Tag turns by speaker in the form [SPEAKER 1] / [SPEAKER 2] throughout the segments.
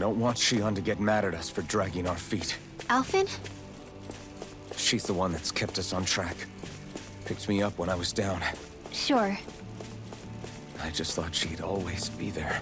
[SPEAKER 1] don't want Shion to get mad at us for dragging our feet.
[SPEAKER 2] Alphen?
[SPEAKER 1] She's the one that's kept us on track. Picked me up when I was down.
[SPEAKER 2] Sure.
[SPEAKER 1] I just thought she'd always be there.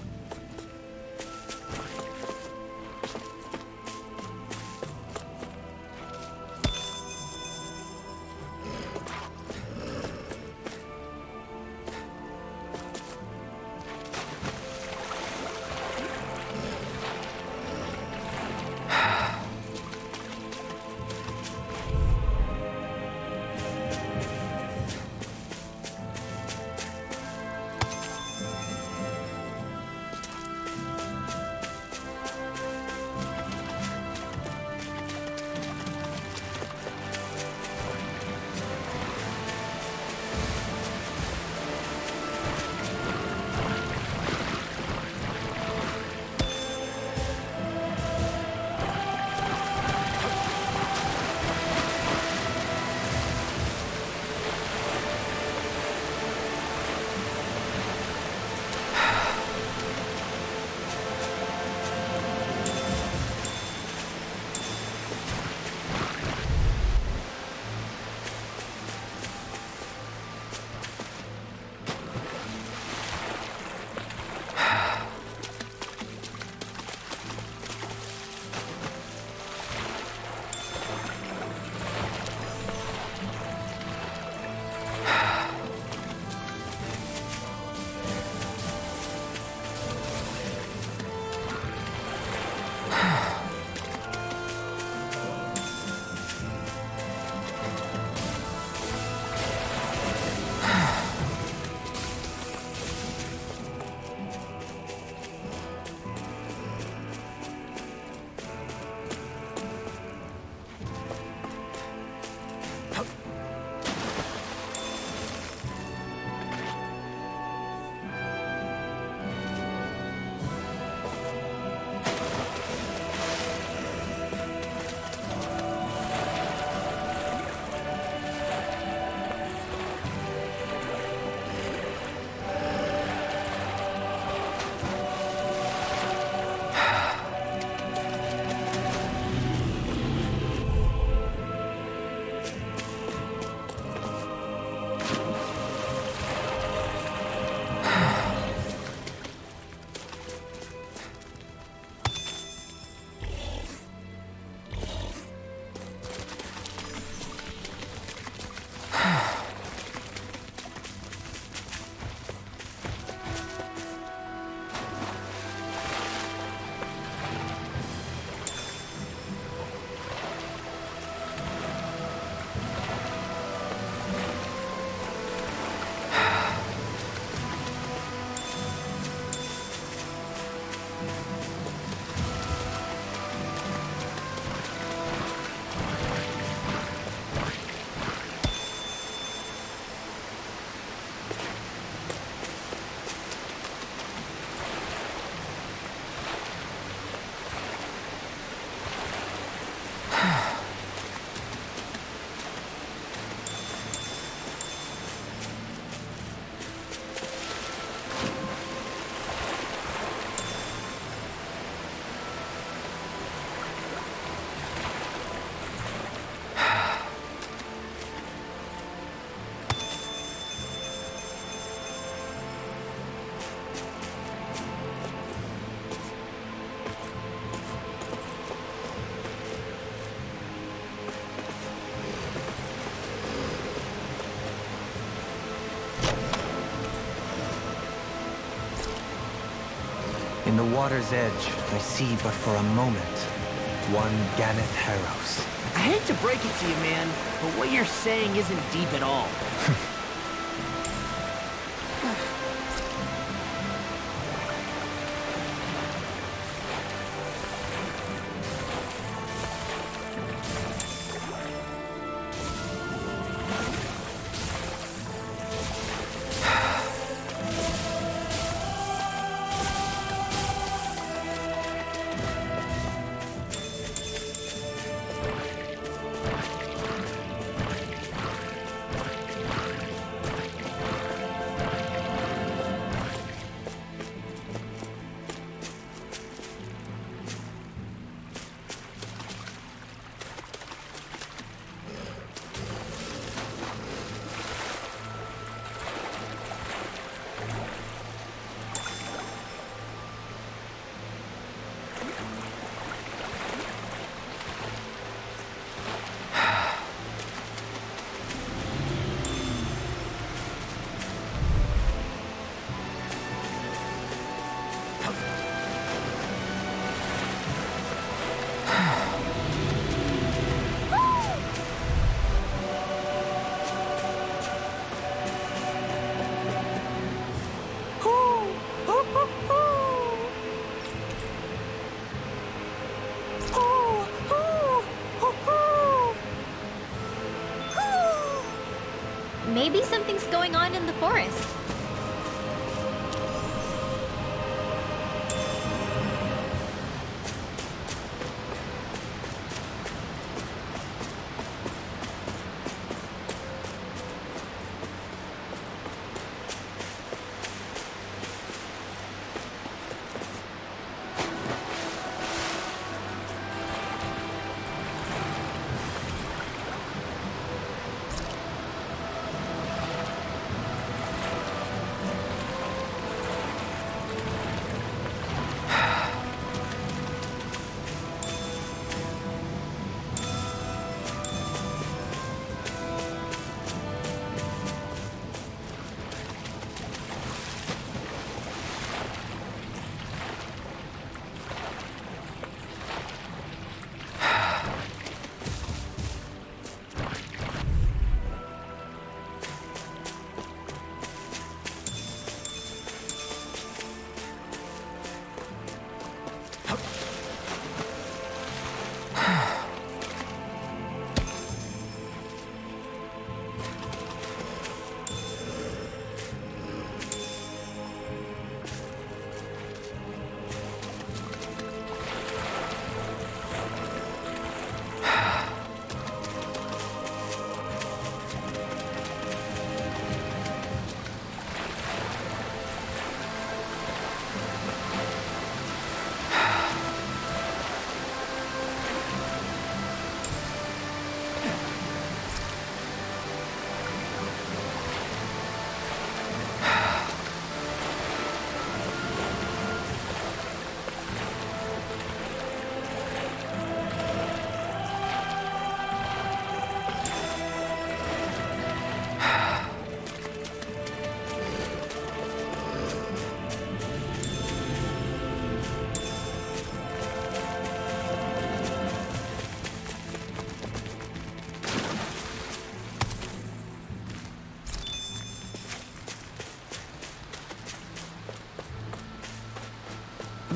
[SPEAKER 3] In the water's edge, I see but for a moment one Ganeth Harrows.
[SPEAKER 4] I hate to break it to you, man, but what you're saying isn't deep at all.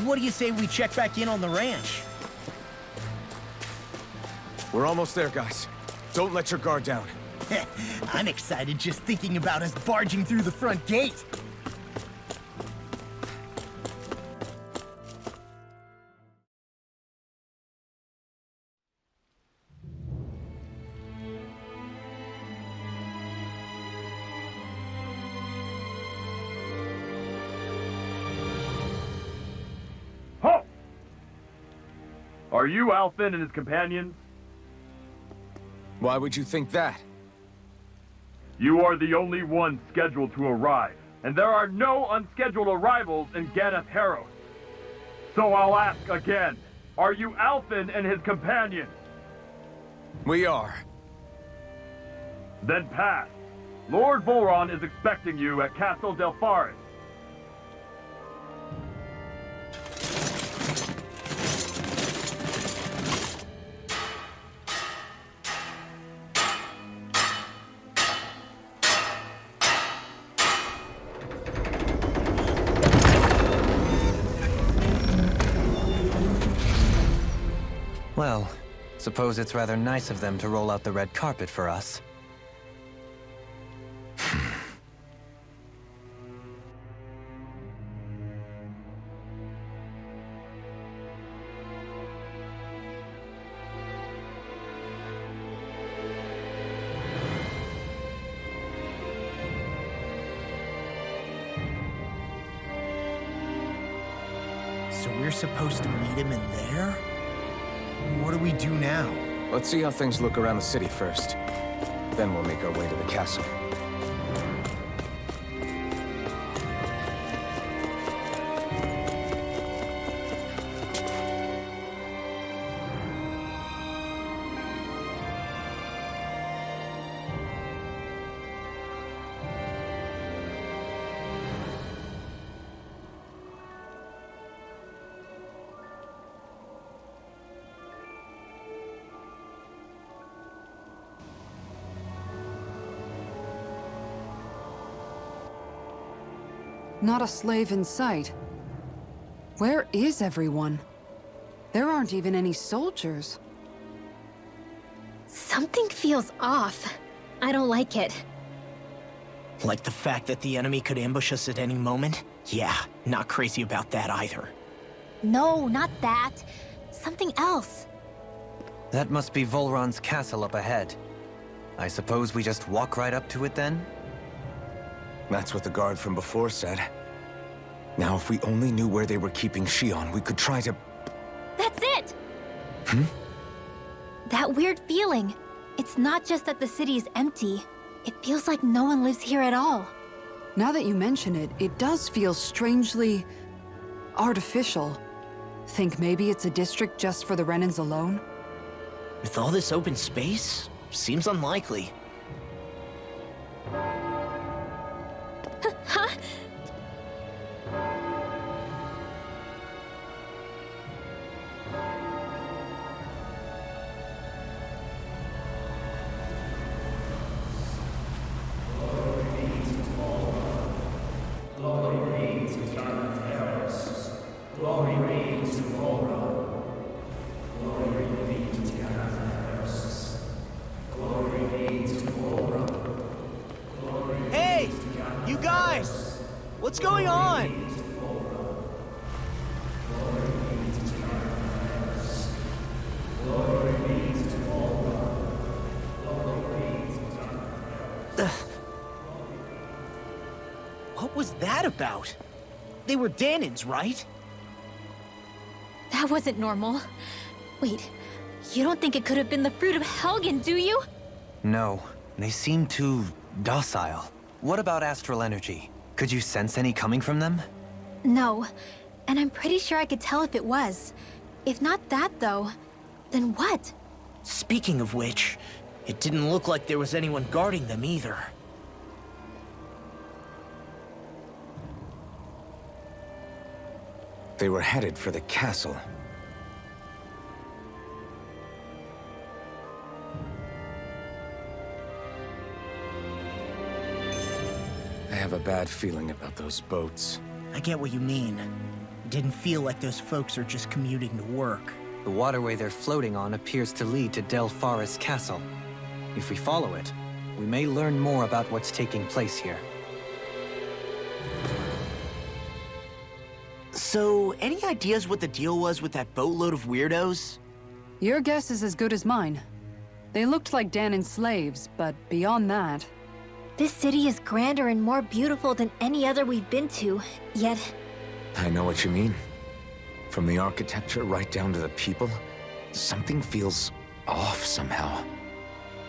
[SPEAKER 2] What do you say we check back in on the ranch?
[SPEAKER 1] We're almost there, guys. Don't let your guard down.
[SPEAKER 2] I'm excited just thinking about us barging through the front gate.
[SPEAKER 5] Halt! Are you Alfin and his companions?
[SPEAKER 1] Why would you think that?
[SPEAKER 5] You are the only one scheduled to arrive, and there are no unscheduled arrivals in Ganeth Harrow. So I'll ask again, are you Alfin and his companions?
[SPEAKER 1] We are.
[SPEAKER 5] Then pass. Lord Volron is expecting you at Castle Delpharis.
[SPEAKER 3] Well, suppose it's rather nice of them to roll out the red carpet for us.
[SPEAKER 2] So we're supposed to meet him in there? What do we do now?
[SPEAKER 1] Let's see how things look around the city first. Then we'll make our way to the castle.
[SPEAKER 6] Not a slave in sight. Where is everyone? There aren't even any soldiers.
[SPEAKER 7] Something feels off. I don't like it.
[SPEAKER 2] Like the fact that the enemy could ambush us at any moment? Yeah, not crazy about that either.
[SPEAKER 7] No, not that. Something else.
[SPEAKER 3] That must be Volron's castle up ahead. I suppose we just walk right up to it then?
[SPEAKER 1] That's what the guard from before said. Now, if we only knew where they were keeping Shion, we could try to...
[SPEAKER 7] That's it! That weird feeling. It's not just that the city is empty. It feels like no one lives here at all.
[SPEAKER 6] Now that you mention it, it does feel strangely... artificial. Think maybe it's a district just for the Renans alone?
[SPEAKER 2] With all this open space? Seems unlikely.
[SPEAKER 7] Huh?
[SPEAKER 2] Hey! You guys! What's going on? What was that about? They were Danans, right?
[SPEAKER 7] That wasn't normal. Wait, you don't think it could have been the fruit of Helgen, do you?
[SPEAKER 3] No, they seem too docile. What about astral energy? Could you sense any coming from them?
[SPEAKER 7] No, and I'm pretty sure I could tell if it was. If not that, though, then what?
[SPEAKER 2] Speaking of which, it didn't look like there was anyone guarding them either.
[SPEAKER 1] They were headed for the castle. I have a bad feeling about those boats.
[SPEAKER 2] I get what you mean. It didn't feel like those folks are just commuting to work.
[SPEAKER 3] The waterway they're floating on appears to lead to Del Forest Castle. If we follow it, we may learn more about what's taking place here.
[SPEAKER 2] So, any ideas what the deal was with that boatload of weirdos?
[SPEAKER 6] Your guess is as good as mine. They looked like Danan's slaves, but beyond that...
[SPEAKER 7] This city is grander and more beautiful than any other we've been to, yet...
[SPEAKER 1] I know what you mean. From the architecture right down to the people, something feels off somehow.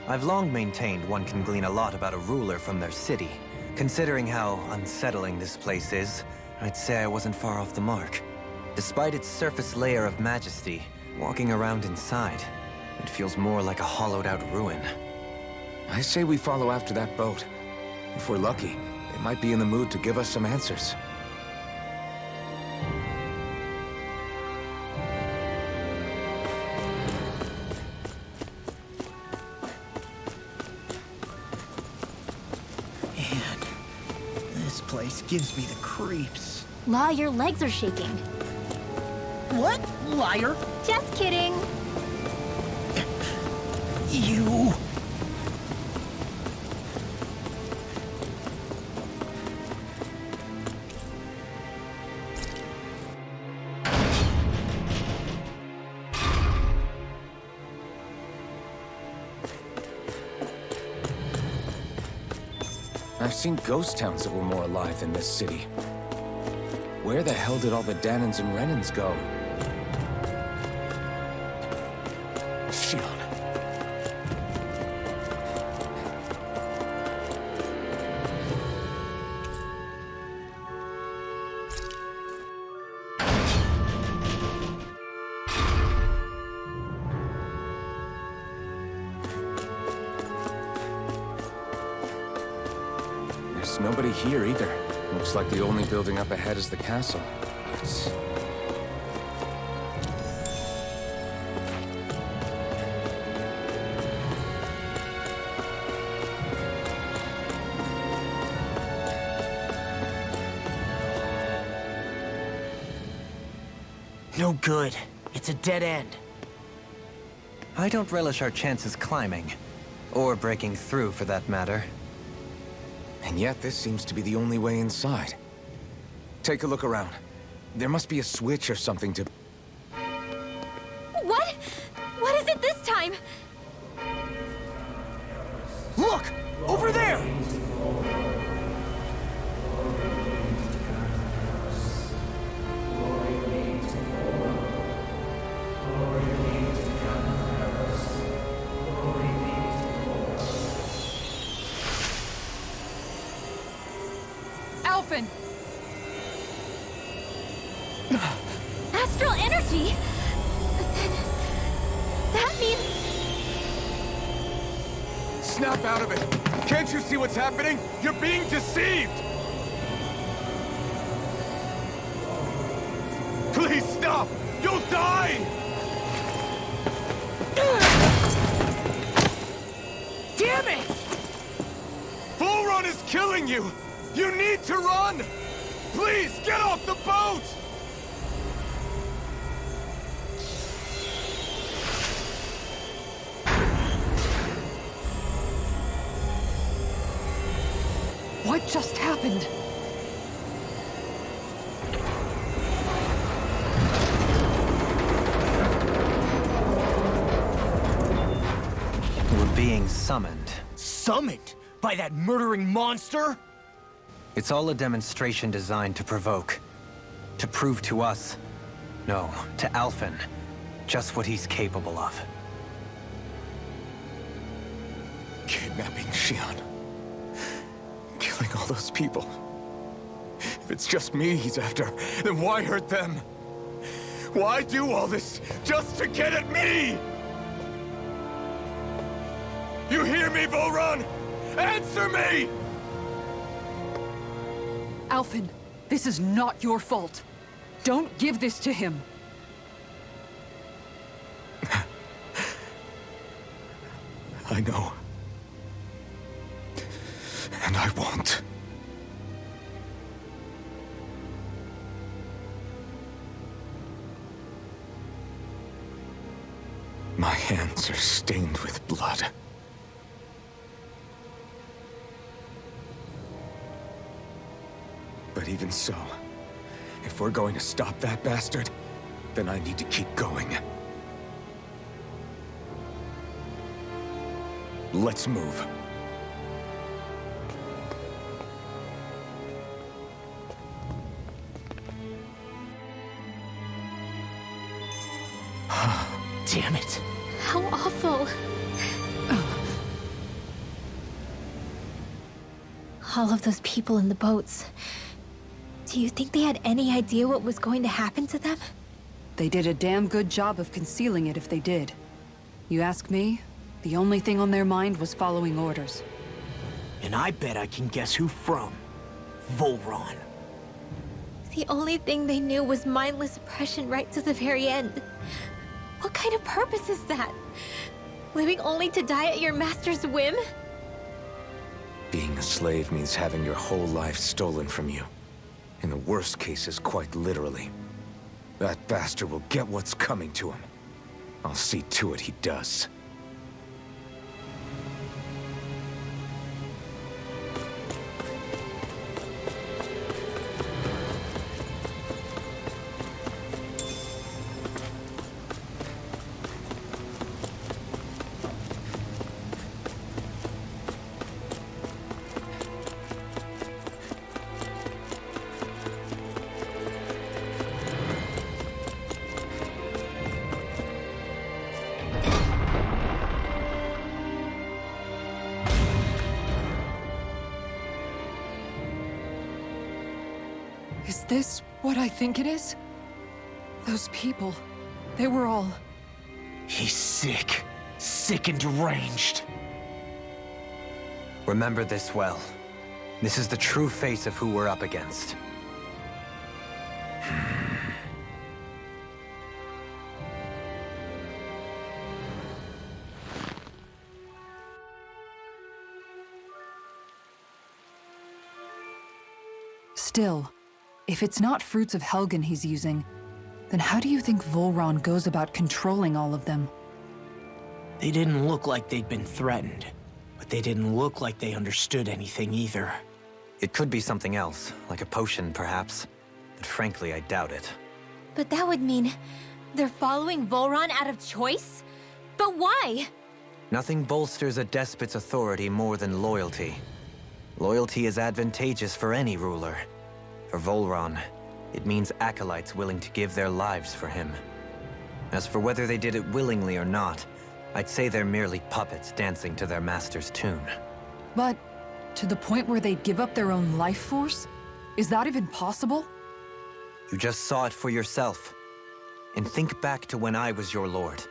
[SPEAKER 3] I've long maintained one can glean a lot about a ruler from their city. Considering how unsettling this place is, I'd say I wasn't far off the mark. Despite its surface layer of majesty, walking around inside, it feels more like a hollowed-out ruin.
[SPEAKER 1] I say we follow after that boat. If we're lucky, they might be in the mood to give us some answers.
[SPEAKER 2] Man, this place gives me the creeps.
[SPEAKER 7] La, your legs are shaking.
[SPEAKER 2] What? Liar?
[SPEAKER 7] Just kidding.
[SPEAKER 2] You...
[SPEAKER 1] I've seen ghost towns that were more alive than this city. Where the hell did all the Danans and Renans go? Shion. There's nobody here either. Looks like the only building up ahead is the castle. But...
[SPEAKER 2] No good. It's a dead end.
[SPEAKER 3] I don't relish our chances climbing. Or breaking through, for that matter.
[SPEAKER 1] And yet, this seems to be the only way inside. Take a look around. There must be a switch or something to...
[SPEAKER 7] What? What is it this time?
[SPEAKER 2] Look! Over there!
[SPEAKER 6] Alphen!
[SPEAKER 7] Astral energy? That means...
[SPEAKER 1] Snap out of it! Can't you see what's happening? You're being deceived! Please stop! You'll die!
[SPEAKER 2] Damn it!
[SPEAKER 1] Bull Run is killing you! You need to run! Please, get off the boat!
[SPEAKER 6] What just happened?
[SPEAKER 3] We're being summoned.
[SPEAKER 2] Summoned? By that murdering monster?
[SPEAKER 3] It's all a demonstration designed to provoke. To prove to us, no, to Alphen, just what he's capable of.
[SPEAKER 1] Kidnapping Shion. Killing all those people. If it's just me he's after, then why hurt them? Why do all this just to get at me? You hear me, Volrun? Answer me!
[SPEAKER 6] Alphen, this is not your fault. Don't give this to him.
[SPEAKER 1] I know. And I won't. hands are stained with blood. But even so, if we're going to stop that bastard, then I need to keep going. Let's move.
[SPEAKER 2] Damn it.
[SPEAKER 7] How awful. All of those people in the boats. Do you think they had any idea what was going to happen to them?
[SPEAKER 6] They did a damn good job of concealing it if they did. You ask me, the only thing on their mind was following orders.
[SPEAKER 2] And I bet I can guess who from. Volron.
[SPEAKER 7] The only thing they knew was mindless oppression right to the very end. What kind of purpose is that? Living only to die at your master's whim?
[SPEAKER 1] Being a slave means having your whole life stolen from you. In the worst cases, quite literally. That bastard will get what's coming to him. I'll see to it he does.
[SPEAKER 6] Is this what I think it is? Those people, they were all...
[SPEAKER 2] He's sick. Sick and deranged.
[SPEAKER 3] Remember this well. This is the true face of who we're up against.
[SPEAKER 6] Still, if it's not fruits of Helgen he's using, then how do you think Volron goes about controlling all of them?
[SPEAKER 2] They didn't look like they'd been threatened, but they didn't look like they understood anything either.
[SPEAKER 3] It could be something else, like a potion perhaps. But frankly, I doubt it.
[SPEAKER 7] But that would mean they're following Volron out of choice? But why?
[SPEAKER 3] Nothing bolsters a despot's authority more than loyalty. Loyalty is advantageous for any ruler. For Volron, it means acolytes willing to give their lives for him. As for whether they did it willingly or not, I'd say they're merely puppets dancing to their master's tune.
[SPEAKER 6] But to the point where they'd give up their own life force? Is that even possible?
[SPEAKER 3] You just saw it for yourself. And think back to when I was your lord.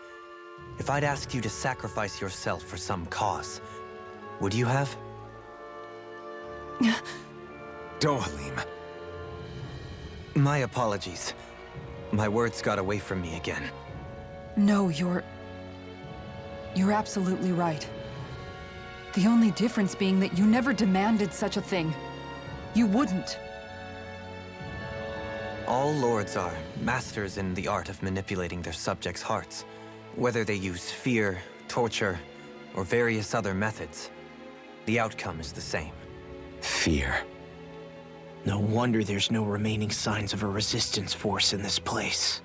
[SPEAKER 3] If I'd asked you to sacrifice yourself for some cause, would you have?
[SPEAKER 1] Dohalim.
[SPEAKER 3] My apologies. My words got away from me again.
[SPEAKER 6] No, you're absolutely right. The only difference being that you never demanded such a thing. You wouldn't.
[SPEAKER 3] All lords are masters in the art of manipulating their subjects' hearts, whether they use fear, torture, or various other methods. The outcome is the same.
[SPEAKER 1] Fear.
[SPEAKER 2] No wonder there's no remaining signs of a resistance force in this place.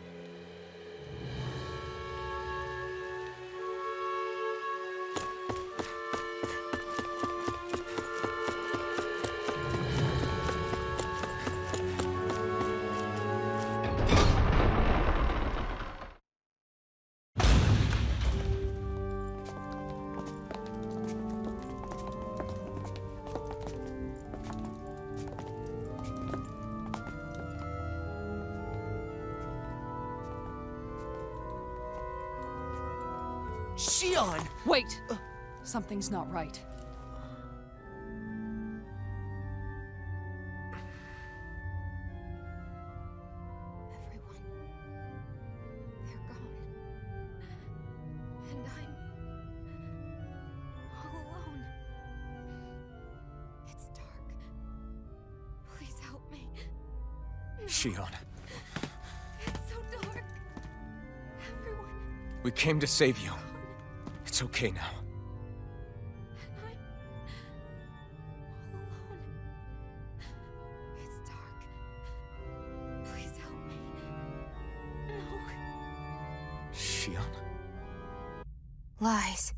[SPEAKER 2] Shion!
[SPEAKER 6] Wait! Something's not right.
[SPEAKER 7] Everyone. They're gone. And I'm all alone. It's dark. Please help me.
[SPEAKER 1] Shion,
[SPEAKER 7] It's so dark. Everyone.
[SPEAKER 1] we came to save you. It's okay now.
[SPEAKER 6] I'm all alone. It's dark. Please help me. No.
[SPEAKER 1] Shion?
[SPEAKER 6] Lies.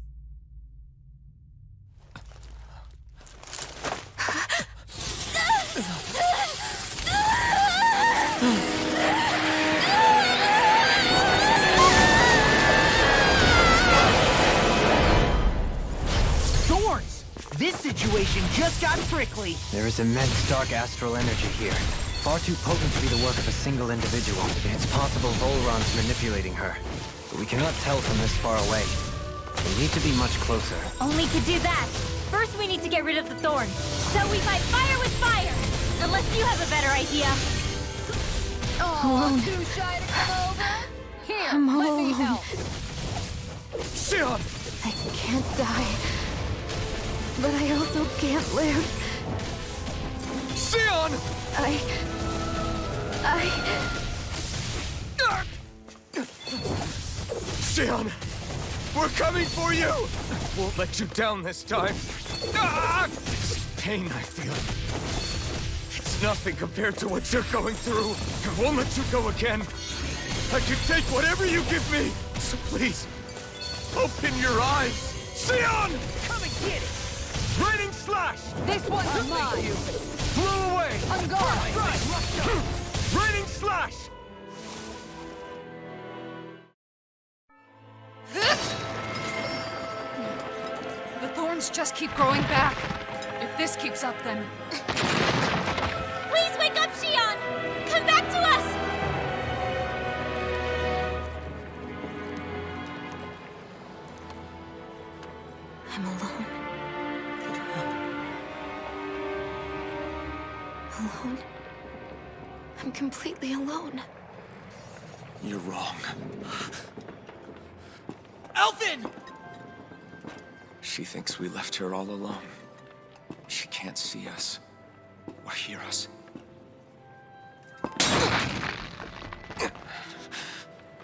[SPEAKER 4] Thorns! This situation just got prickly.
[SPEAKER 3] There is immense dark astral energy here. Far too potent to be the work of a single individual. It's possible Volron's manipulating her, but we cannot tell from this far away. We need to be much closer.
[SPEAKER 7] Only to do that, first we need to get rid of the Thorns. So we fight fire with fire! Unless you have a better idea.
[SPEAKER 6] Alone.
[SPEAKER 8] Too shy to come over? Here,
[SPEAKER 6] I'm
[SPEAKER 8] let me
[SPEAKER 6] alone.
[SPEAKER 8] help.
[SPEAKER 1] Shion!
[SPEAKER 6] I can't die. But I also can't live.
[SPEAKER 1] Shion! Shion! We're coming for you! Won't let you down this time. This pain I feel. It's nothing compared to what you're going through. I won't let you go again. I can take whatever you give me. So please, open your eyes. Shion!
[SPEAKER 4] Come and get it!
[SPEAKER 1] Raining slash!
[SPEAKER 8] This one's mine.
[SPEAKER 1] Blew away!
[SPEAKER 8] On guard.
[SPEAKER 1] Raining slash!
[SPEAKER 8] The thorns just keep growing back. If this keeps up, then...
[SPEAKER 7] Please wake up, Shion! Come back to us!
[SPEAKER 6] I'm alone. Alone? I'm completely alone.
[SPEAKER 1] You're wrong.
[SPEAKER 2] Elfin!
[SPEAKER 1] She thinks we left her all alone. She can't see us or hear us.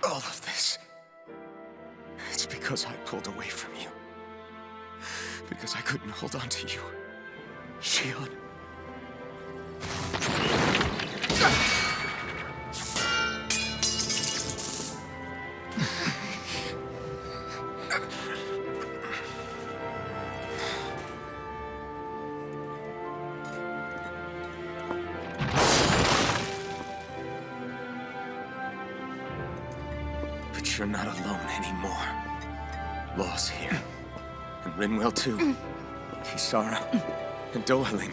[SPEAKER 1] All of this. It's because I pulled away from you. Because I couldn't hold on to you. Shion. But you're not alone anymore. Law's here. And Rinwell too. Kisara. And Dohaling.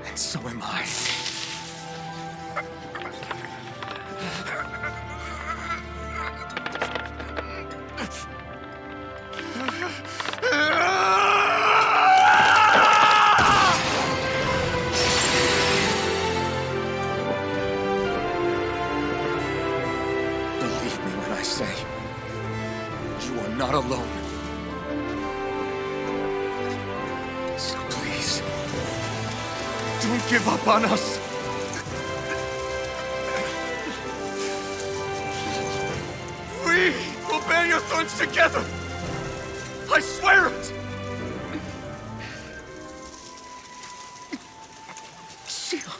[SPEAKER 1] And so am I. Believe me when I say, you are not alone. So please, don't give up on us. We will bear your thorns together. I swear it. Shion.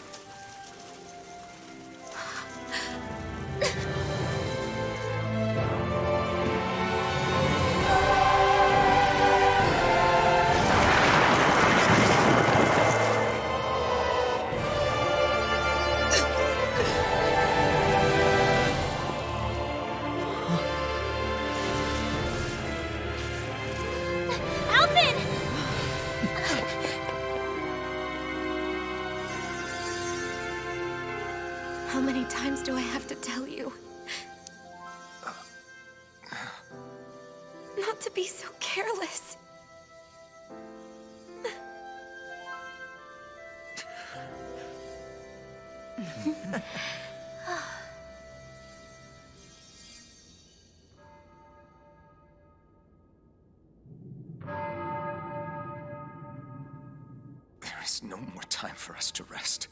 [SPEAKER 7] Alvin!
[SPEAKER 6] How many times do I have to tell you? Not to be so careless.
[SPEAKER 1] There is no more time for us to rest.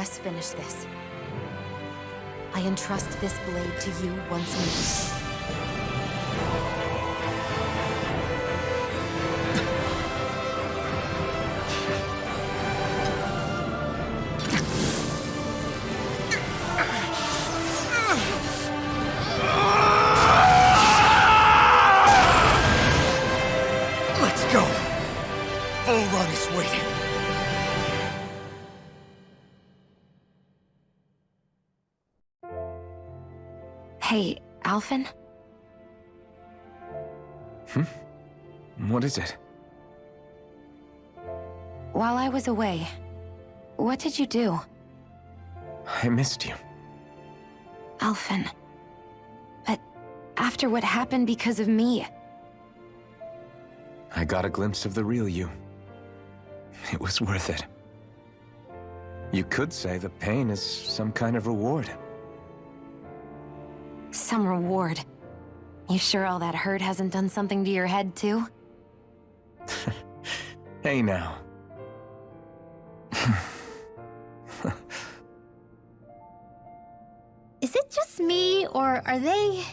[SPEAKER 9] us finish this. I entrust this blade to you once more.
[SPEAKER 1] Let's go! Volron is waiting.
[SPEAKER 9] Hey, Alphen?
[SPEAKER 1] What is it?
[SPEAKER 9] While I was away, what did you do?
[SPEAKER 1] I missed you.
[SPEAKER 9] Alphen. But after what happened because of me,
[SPEAKER 1] I got a glimpse of the real you. It was worth it. You could say the pain is some kind of reward.
[SPEAKER 9] some reward. You sure all that hurt hasn't done something to your head, too?
[SPEAKER 1] Hey now.
[SPEAKER 7] Is it just me, or are they...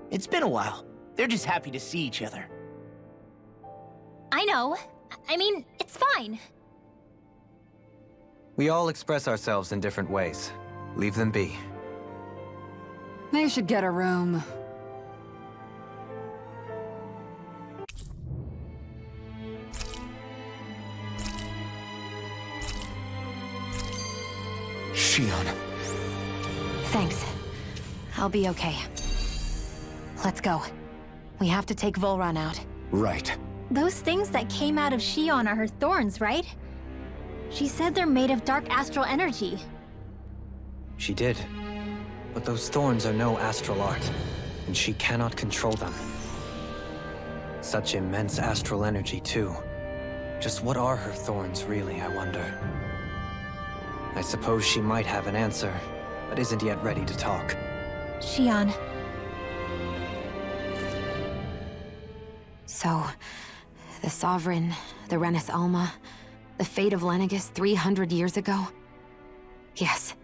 [SPEAKER 2] It's been a while. They're just happy to see each other.
[SPEAKER 7] I know. I mean, it's fine.
[SPEAKER 3] We all express ourselves in different ways. Leave them be.
[SPEAKER 6] They should get a room.
[SPEAKER 1] Shion.
[SPEAKER 9] Thanks. I'll be okay. Let's go. We have to take Volron out.
[SPEAKER 1] Right.
[SPEAKER 7] Those things that came out of Shion are her thorns, right? She said they're made of dark astral energy.
[SPEAKER 3] She did. But those thorns are no astral art, and she cannot control them. Such immense astral energy, too. Just what are her thorns, really, I wonder? I suppose she might have an answer, but isn't yet ready to talk.
[SPEAKER 7] Shion.
[SPEAKER 9] So, the Sovereign, the Renis Alma, the fate of Lenegis 300 years ago? Yes.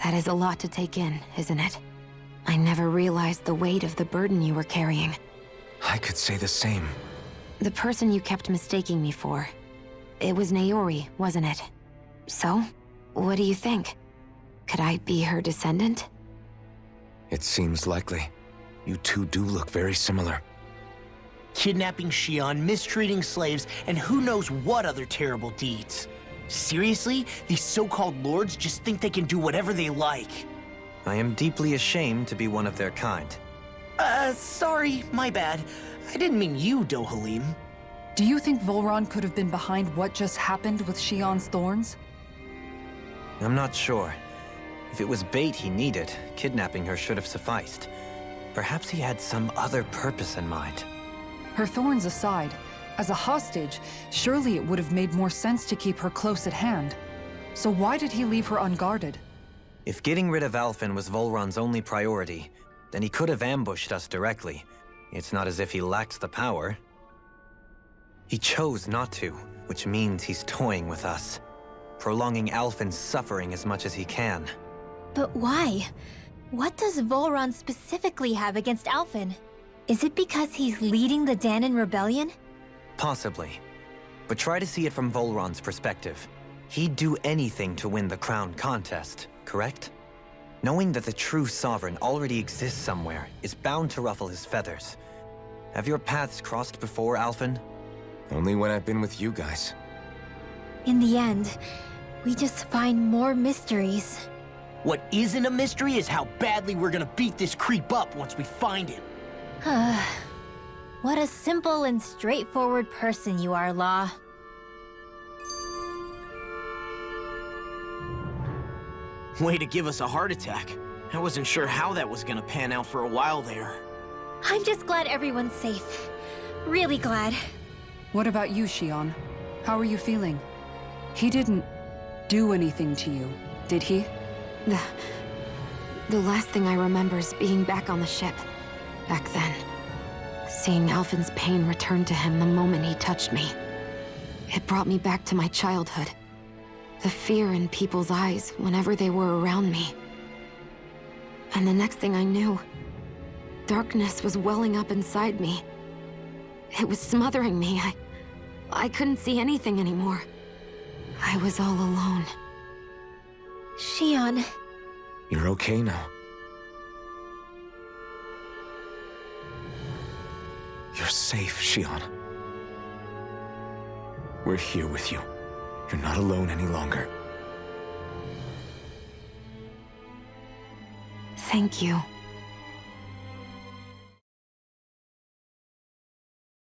[SPEAKER 9] That is a lot to take in, isn't it? I never realized the weight of the burden you were carrying.
[SPEAKER 1] I could say the same.
[SPEAKER 9] The person you kept mistaking me for. It was Naori, wasn't it? So, what do you think? Could I be her descendant?
[SPEAKER 1] It seems likely. You two do look very similar.
[SPEAKER 2] Kidnapping Shion, mistreating slaves, and who knows what other terrible deeds. Seriously? These so-called lords just think they can do whatever they like.
[SPEAKER 3] I am deeply ashamed to be one of their kind.
[SPEAKER 2] Sorry, my bad. I didn't mean you, Dohalim.
[SPEAKER 6] Do you think Volron could have been behind what just happened with Shion's thorns?
[SPEAKER 3] I'm not sure. If it was bait he needed, kidnapping her should have sufficed. Perhaps he had some other purpose in mind.
[SPEAKER 6] Her thorns aside, as a hostage, surely it would have made more sense to keep her close at hand. So why did he leave her unguarded?
[SPEAKER 3] If getting rid of Alphen was Volron's only priority, then he could have ambushed us directly. It's not as if he lacked the power. He chose not to, which means he's toying with us, prolonging Alphen's suffering as much as he can.
[SPEAKER 7] But why? What does Volron specifically have against Alphen? Is it because he's leading the Danon rebellion?
[SPEAKER 3] Possibly. But try to see it from Volron's perspective. He'd do anything to win the crown contest, correct? Knowing that the true sovereign already exists somewhere is bound to ruffle his feathers. Have your paths crossed before, Alphen?
[SPEAKER 1] Only when I've been with you guys.
[SPEAKER 7] In the end, we just find more mysteries.
[SPEAKER 2] What isn't a mystery is how badly we're gonna beat this creep up once we find him.
[SPEAKER 7] What a simple and straightforward person you are, Law.
[SPEAKER 2] Way to give us a heart attack. I wasn't sure how that was gonna pan out for a while there.
[SPEAKER 7] I'm just glad everyone's safe. Really glad.
[SPEAKER 6] What about you, Shion? How are you feeling? He didn't do anything to you, did he?
[SPEAKER 9] The last thing I remember is being back on the ship. Back then. Seeing Alphen's pain return to him the moment he touched me. It brought me back to my childhood. The fear in people's eyes whenever they were around me. And the next thing I knew, darkness was welling up inside me. It was smothering me. I couldn't see anything anymore. I was all alone.
[SPEAKER 7] Shion.
[SPEAKER 1] You're okay now. You're safe, Shion. We're here with you. You're not alone any longer.
[SPEAKER 9] Thank you.